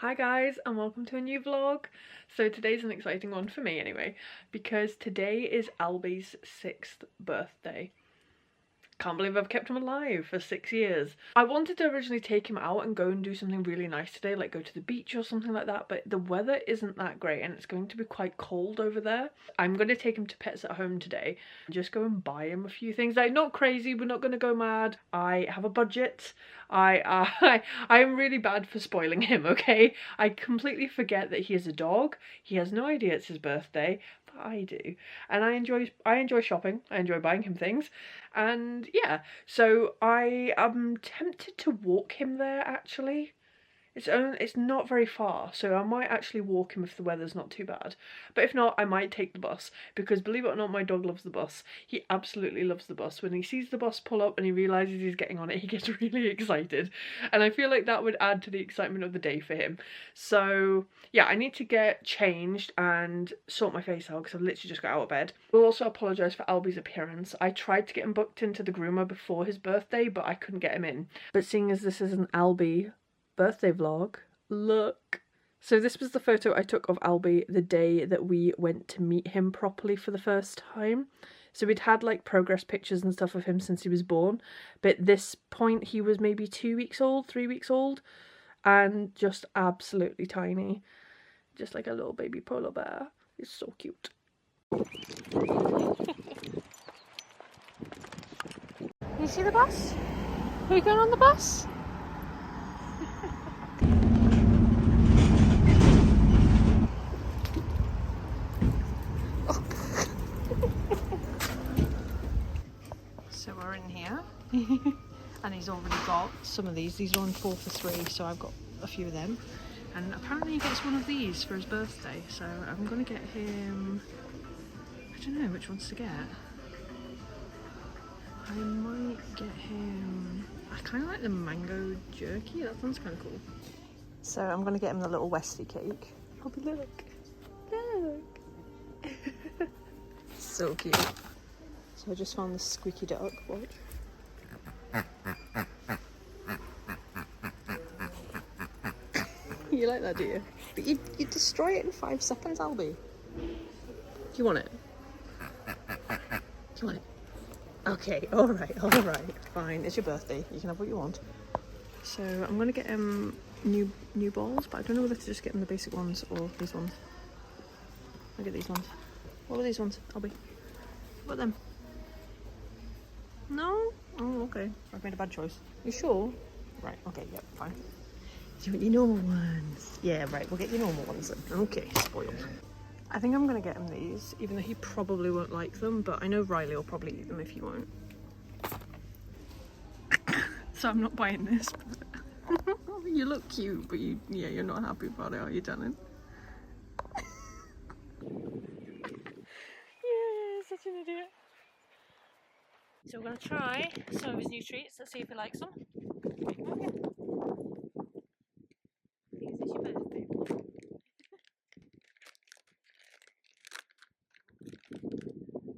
Hi guys and welcome to a new vlog. So today's an exciting one for me anyway, because today is Albie's 6th birthday. Can't believe I've kept him alive for 6 years. I wanted to originally take him out and go and do something really nice today, like go to the beach or something like that, but the weather isn't that great and it's going to be quite cold over there. I'm going to take him to Pets at Home today and just go and buy him a few things. Like, not crazy, we're not going to go mad. I have a budget. I'm really bad for spoiling him, okay? I completely forget that he is a dog. He has no idea it's his birthday, but I do. And I enjoy shopping. I enjoy buying him things. And yeah, so I am tempted to walk him there actually. It's not very far, so I might actually walk him if the weather's not too bad. But if not, I might take the bus, because believe it or not, my dog loves the bus. He absolutely loves the bus. When he sees the bus pull up and he realises he's getting on it, he gets really excited. And I feel like that would add to the excitement of the day for him. So yeah, I need to get changed and sort my face out because I've literally just got out of bed. We'll also apologise for Albie's appearance. I tried to get him booked into the groomer before his birthday, but I couldn't get him in. But seeing as this is an Albie birthday vlog, look. So this was the photo I took of Albie the day that we went to meet him properly for the first time. So we'd had like progress pictures and stuff of him since he was born, but at this point he was maybe 2 weeks old, 3 weeks old, and just absolutely tiny, just like a little baby polar bear. He's so cute. You see the bus? Are we going on the bus? So we're in here and he's already got some of these. These are on 4 for 3, so I've got a few of them. And apparently he gets one of these for his birthday, so I'm going to get him, I don't know which ones to get. I might get him, I kind of like the mango jerky, that sounds kind of cool. So I'm going to get him the little Westie cake. Albie, look. Look. So cute. So I just found the squeaky duck, watch. You like that, do you? But you destroy it in 5 seconds, Albie. Do you want it? Do you want it? Okay, alright, fine. It's your birthday. You can have what you want. So I'm going to get him new balls, but I don't know whether to just get him the basic ones or these ones. I'll get these ones. What were these ones, Albie? What about them? No? Oh, okay. I've made a bad choice. You sure? Right, okay, yep, fine. Do you want your normal ones? Yeah, right, we'll get your normal ones then. Okay, spoiled. I think I'm going to get him these, even though he probably won't like them, but I know Riley will probably eat them if he won't. So I'm not buying this. But you look cute, but you're not happy about it, are you, darling? Yeah, such an idiot. So we're going to try some of his new treats. Let's see if he likes them. Okay. Because it's your birthday.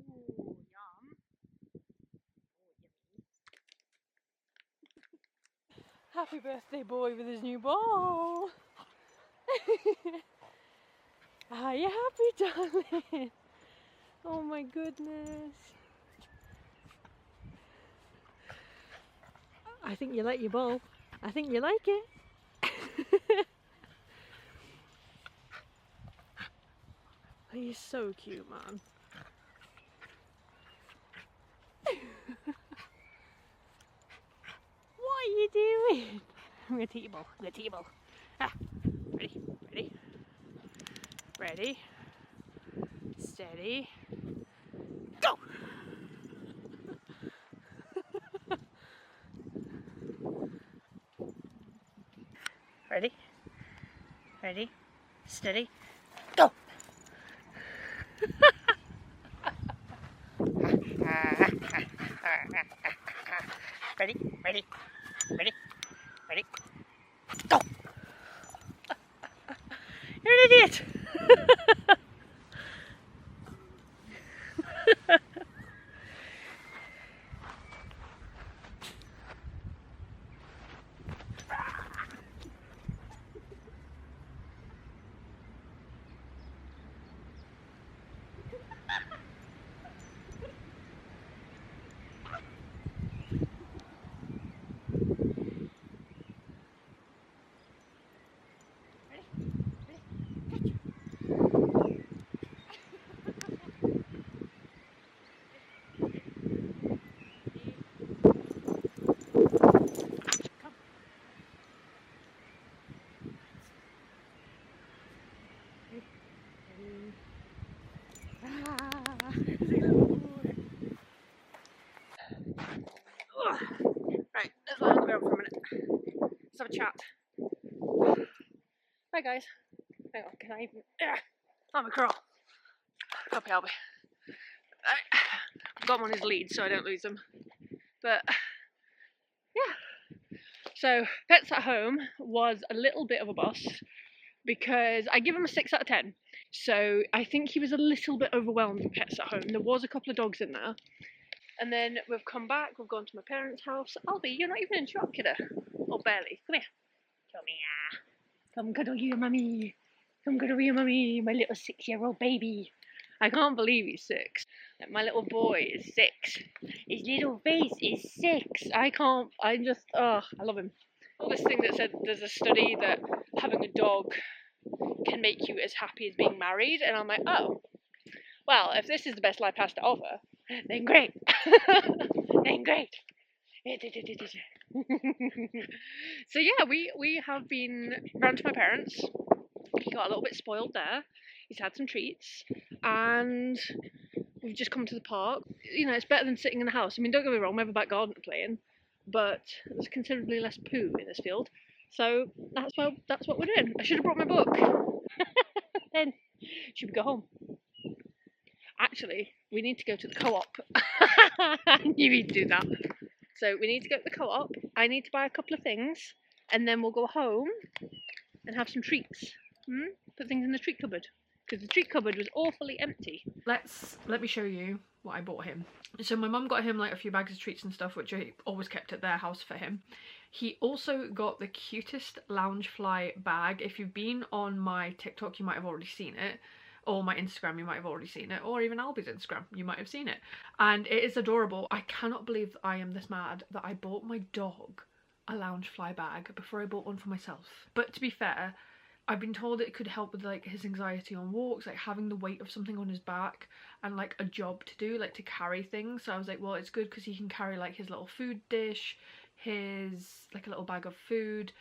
Ooh, yum. Happy birthday, boy, with his new ball. Are you happy, darling? Oh my goodness. I think you like your ball. I think you like it. He's so cute, man. What are you doing? I'm gonna take your ball. I'm gonna take your ball. Ah, ready, ready, ready, steady, go! Ready, ready, steady, go! Ready, ready, ready, ready, go! You're an idiot! have a chat. Hi guys. Hang on, can I even... I'm a crawl. Copy Albie. I've got him on his lead so I don't lose him. But, yeah. So, Pets at Home was a little bit of a bust because I give him a 6 out of 10. So, I think he was a little bit overwhelmed with Pets at Home. There was a couple of dogs in there. And then we've come back, we've gone to my parents' house. Albie, you're not even in shot, kiddo. Or barely. Come here. Come here. Come cuddle you, mummy. Come cuddle you, mummy. My little 6-year-old baby. I can't believe he's 6. My little boy is 6. His little face is 6. I love him. All this thing that said there's a study that having a dog can make you as happy as being married. And I'm like, oh, well, if this is the best life has to offer, then great. Then great. So yeah, we have been round to my parents. He got a little bit spoiled there. He's had some treats, and we've just come to the park. You know, it's better than sitting in the house. I mean, don't get me wrong, we have a back garden to play in, but there's considerably less poo in this field. So that's what we're doing. I should have brought my book. Then should we go home? Actually, we need to go to the co-op. I knew he'd do that. So we need to go to the co-op. I need to buy a couple of things, and then we'll go home and have some treats. Put things in the treat cupboard, because the treat cupboard was awfully empty. Let me show you what I bought him. So my mum got him like a few bags of treats and stuff, which I always kept at their house for him. He also got the cutest Loungefly bag. If you've been on my TikTok, you might have already seen it. Or my Instagram, you might have already seen it, or even Albie's Instagram, you might have seen it. And it is adorable. I cannot believe that I am this mad that I bought my dog a Loungefly bag before I bought one for myself. But to be fair, I've been told it could help with like his anxiety on walks, like having the weight of something on his back and like a job to do, like to carry things. So I was like, well, it's good because he can carry like his little food dish, his like a little bag of food,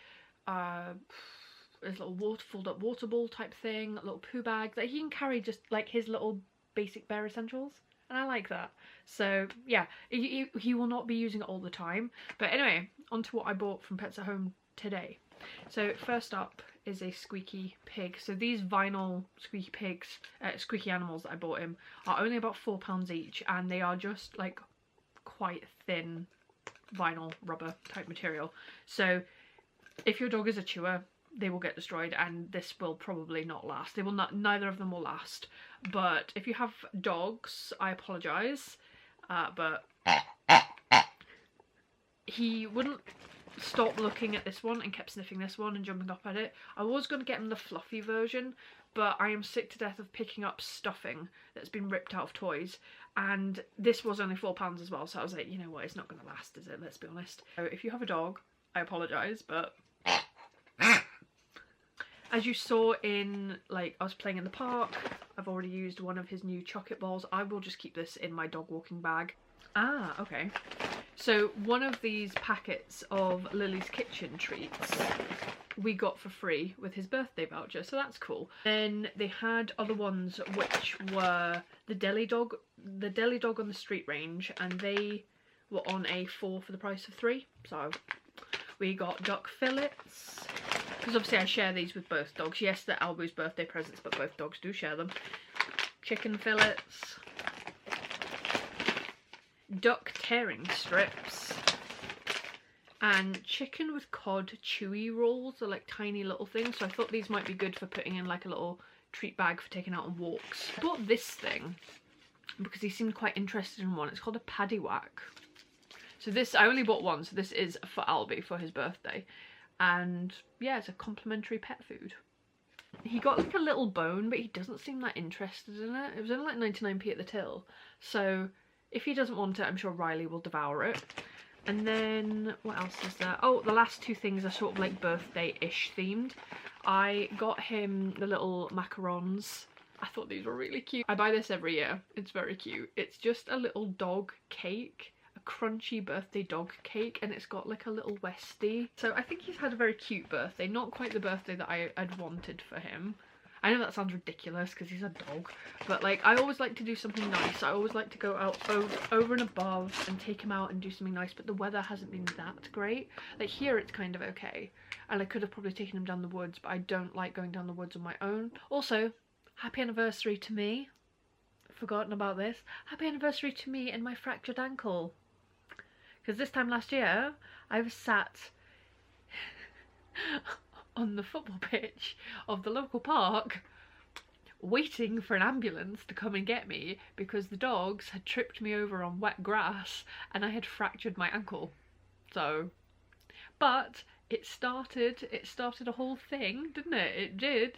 his little fold up water bowl type thing, a little poo bag that he can carry, just like his little basic bare essentials, and I like that. So yeah, he will not be using it all the time. But anyway, on to what I bought from Pets at Home today. So first up is a squeaky pig. So these vinyl squeaky pigs, squeaky animals that I bought him are only about £4 each, and they are just like quite thin vinyl rubber type material. So if your dog is a chewer, they will get destroyed, and this will probably not last. They will not, neither of them will last. But if you have dogs, I apologise, but he wouldn't stop looking at this one and kept sniffing this one and jumping up at it. I was going to get him the fluffy version, but I am sick to death of picking up stuffing that's been ripped out of toys, and this was only £4 as well, so I was like, you know what, it's not going to last, is it? Let's be honest. So if you have a dog, I apologise, but as you saw in, like, I was playing in the park, I've already used one of his new chocolate balls. I will just keep this in my dog walking bag. Ah, okay. So one of these packets of Lily's Kitchen treats we got for free with his birthday voucher, so that's cool. Then they had other ones which were the deli dog on the street range, and they were on a 4 for the price of 3. So we got duck fillets, because obviously I share these with both dogs. Yes, they're Albie's birthday presents, but both dogs do share them. Chicken fillets, duck tearing strips, and chicken with cod chewy rolls. They're like tiny little things, so I thought these might be good for putting in like a little treat bag for taking out on walks. I bought this thing because he seemed quite interested in one. It's called a paddywhack. So this, I only bought one, so this is for Albie for his birthday. And yeah, it's a complimentary pet food. He got like a little bone, but he doesn't seem that interested in it. It was only like 99p at the till. So if he doesn't want it, I'm sure Riley will devour it. And then what else is there? Oh, the last two things are sort of like birthday-ish themed. I got him the little macarons. I thought these were really cute. I buy this every year. It's very cute. It's just a little dog cake. Crunchy birthday dog cake, and it's got like a little Westie. So I think he's had a very cute birthday. Not quite the birthday that I'd wanted for him. I know that sounds ridiculous because he's a dog, but like I always like to do something nice. I always like to go out over and above and take him out and do something nice, but the weather hasn't been that great. Like here it's kind of okay, and I could have probably taken him down the woods, but I don't like going down the woods on my own. Also, happy anniversary to me. Forgotten about this. Happy anniversary to me and my fractured ankle. Because this time last year, I was sat on the football pitch of the local park waiting for an ambulance to come and get me because the dogs had tripped me over on wet grass and I had fractured my ankle. So, but it started a whole thing, didn't it? It did.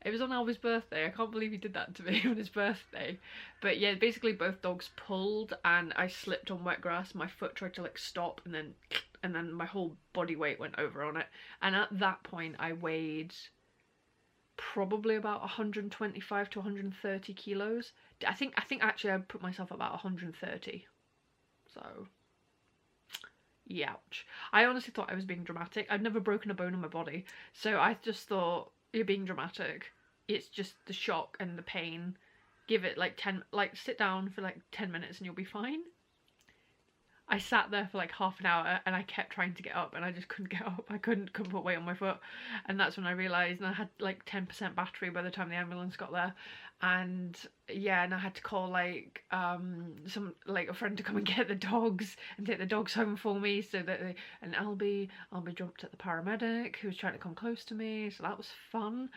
It was on Albie's birthday. I can't believe he did that to me on his birthday. But yeah, basically both dogs pulled and I slipped on wet grass. My foot tried to like stop and then my whole body weight went over on it. And at that point I weighed probably about 125 to 130 kilos. I think actually I put myself about 130. So, ouch. I honestly thought I was being dramatic. I've never broken a bone in my body. So I just thought, you're being dramatic. It's just the shock and the pain. Give it like sit down for like 10 minutes and you'll be fine. I sat there for like half an hour and I kept trying to get up and I just couldn't get up. I couldn't put weight on my foot. And that's when I realised, and I had like 10% battery by the time the ambulance got there. And yeah, and I had to call like a friend to come and get the dogs and take the dogs home for me, so that and Albie jumped at the paramedic who was trying to come close to me, so that was fun.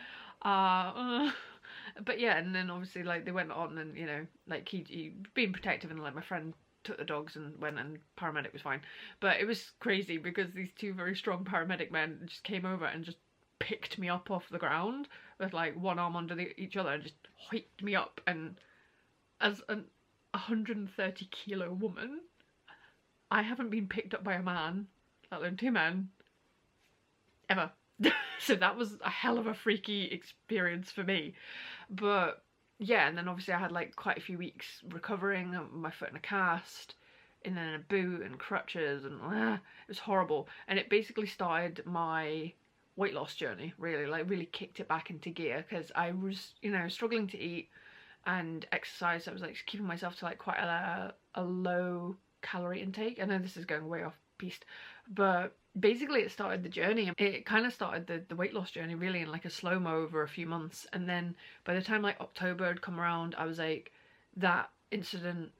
But yeah, and then obviously like they went on and, you know, like he being protective, and like my friend took the dogs and went, and paramedic was fine. But it was crazy because these two very strong paramedic men just came over and just picked me up off the ground with like one arm under each other and just hoiked me up. And as a 130 kilo woman, I haven't been picked up by a man, let alone two men, ever. So that was a hell of a freaky experience for me. But yeah, and then obviously I had like quite a few weeks recovering, my foot in a cast, and then a boot and crutches, and it was horrible. And it basically started my weight loss journey, really kicked it back into gear, because I was, you know, struggling to eat and exercise. I was like keeping myself to like quite a low calorie intake. I know this is going way off piste, but basically it started the journey. It kind of started the weight loss journey really in like a slow-mo over a few months. And then by the time like October had come around, I was like, that incident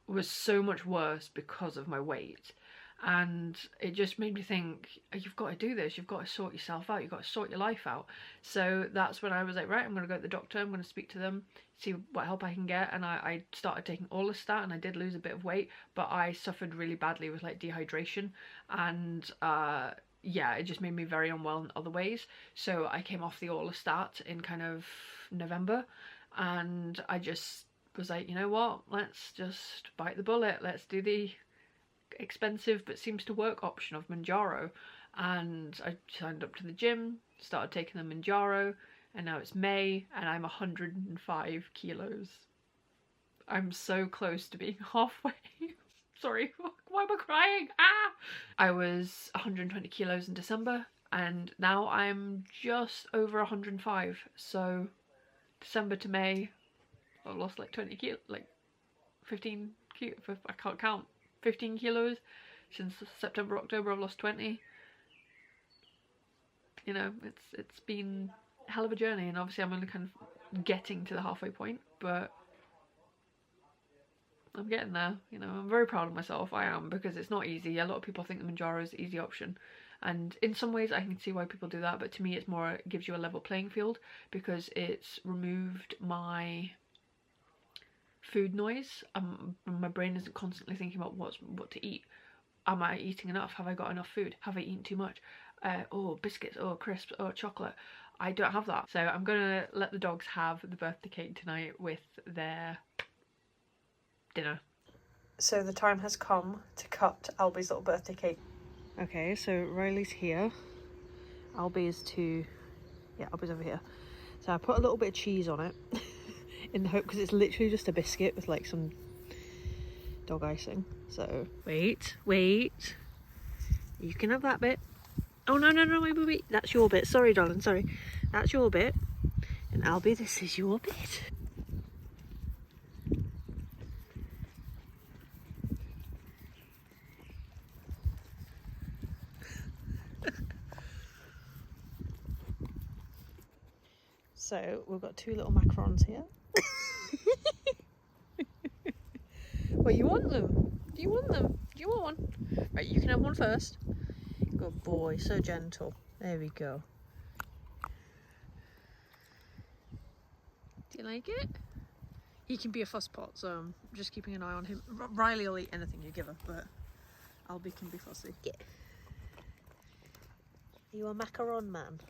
was so much worse because of my weight. And it just made me think, you've got to do this, you've got to sort yourself out, you've got to sort your life out. So that's when I was like, right, I'm going to go to the doctor, I'm going to speak to them, see what help I can get. And I started taking Orlistat, and I did lose a bit of weight, but I suffered really badly with like dehydration, and yeah, it just made me very unwell in other ways. So I came off the Orlistat in kind of November, and I just was like, you know what, let's just bite the bullet, let's do the expensive but seems to work option of Manjaro. And I signed up to the gym, started taking the Manjaro, and now it's May and I'm 105 kilos. I'm so close to being halfway. Sorry, why am I crying? I was 120 kilos in December, and now I'm just over 105. So December to May, I've lost like 20 kilos, like 15 kilos, I can't count. 15 kilos. Since September, October, I've lost 20. You know, it's been a hell of a journey, and obviously I'm only kind of getting to the halfway point, but I'm getting there. You know, I'm very proud of myself. I am, because it's not easy. A lot of people think the Manjaro is the easy option, and in some ways I can see why people do that, but to me it's more, it gives you a level playing field, because it's removed my food noise. My brain isn't constantly thinking about what to eat. Am I eating enough? Have I got enough food? Have I eaten too much? Oh, biscuits, oh, crisps, oh, chocolate. I don't have that. So I'm gonna let the dogs have the birthday cake tonight with their dinner. So the time has come to cut Albie's little birthday cake. Okay, so Riley's here. Albie is Albie's over here. So I put a little bit of cheese on it. In the hope, because it's literally just a biscuit with like some dog icing. So wait, you can have that bit. Oh no, wait, that's your bit. Sorry darling, sorry, that's your bit. And Albie, this is your bit. So we've got two little macarons here. Well, you want them? Do you want them? Do you want one? Right, you can have one first. Good boy, so gentle. There we go. Do you like it? He can be a fusspot, so I'm just keeping an eye on him. Riley will eat anything you give her, but Albie can be fussy. Yeah. Are you a macaron man?